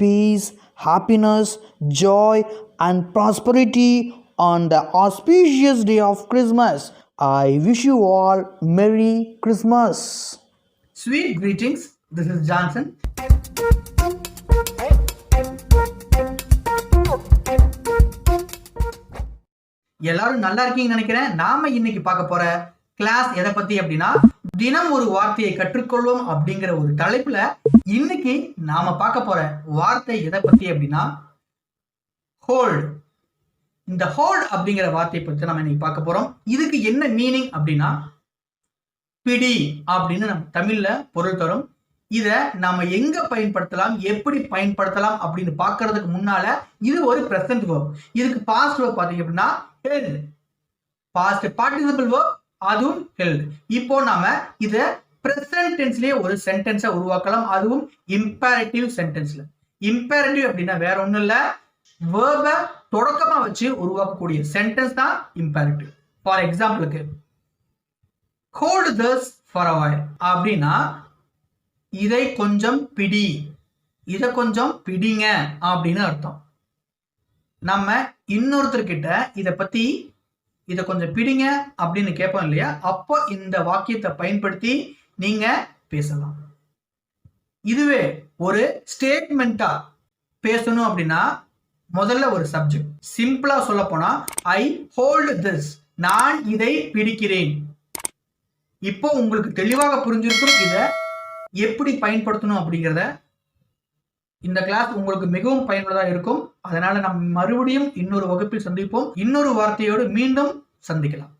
peace, happiness, joy, and prosperity on the auspicious day of Christmas. I wish you all Merry Christmas. Sweet greetings. This is Johnson. எல்லாரும் நல்லா இருக்கீங்கன்னு நினைக்கிறேன். நாம இன்னைக்கு பார்க்க போற கிளாஸ் எதை பத்தி அப்படின்னா, தினம் ஒரு வார்த்தையை கற்றுக்கொள்வோம் அப்படிங்கிற ஒரு தலைப்புல இன்னைக்கு நாம பார்க்க போற வார்த்தை எதை பத்தி அப்படின்னா ஹோல்ட். இந்த ஹோல்ட் அப்படிங்கிற வார்த்தையை பத்தி நம்ம இன்னைக்கு பார்க்க போறோம். இதுக்கு என்ன மீனிங் அப்படின்னா பிடி அப்படின்னு நம்ம தமிழ்ல பொருள் தரும். இத நாம எங்க பயன்படுத்தலாம், எப்படி பயன்படுத்தலாம் அப்படின்னு பாக்குறதுக்கு முன்னால இது ஒரு பிரசன்ட் வேர்ப். இதுக்கு பாஸ்ட் வேர்ப் பாத்தீங்க அப்படின்னா ஹெல்ட். பாஸ்ட் பார்ட்டிசிபிள் வேர்ப், அதுவும் ஹெல்ட். இப்போ நாம இத பிரசன்ட் டென்ஸ்லயே ஒரு சென்டென்ஸை உருவாக்கலாம், அதுவும் இம்பேரட்டிவ் சென்டென்ஸ்ல. இம்பேரட்டிவ் அப்படின்னா வேற ஒண்ணும் இல்ல, வேர்பை தொடக்கமா வச்சு உருவாக்கக்கூடிய சென்டென்ஸ் தான் இம்பேரட்டிவ். ஃபார் எக்ஸாம்பிளுக்கு hold this for a while அப்படின்னா இதை கொஞ்சம் பிடி, இதை கொஞ்சம் பிடிங்க அப்படின்னு அர்த்தம். நம்ம இன்னொருத்தர்கிட்ட இதை கொஞ்சம் பிடிங்க அப்படின்னு கேட்போம் இல்லையா, அப்போ இந்த வாக்கியத்தை பயன்படுத்தி நீங்க பேசலாம். இதுவே ஒரு ஸ்டேட்மெண்டா பேசணும் அப்படின்னா முதல்ல ஒரு சப்ஜெக்ட். சிம்பிளா சொல்ல போனா ஐ ஹோல்ட் திஸ், நான் இதை பிடிக்கிறேன். இப்போ உங்களுக்கு தெளிவாக புரிஞ்சிருக்கும் இதை எப்படி பயன்படுத்தணும் அப்படிங்கிறத. இந்த கிளாஸ் உங்களுக்கு மிகவும் பயனுள்ளதாக இருக்கும். அதனால நம்ம மறுபடியும் இன்னொரு வகுப்பில் சந்திப்போம். இன்னொரு வார்த்தையோடு மீண்டும் சந்திக்கலாம்.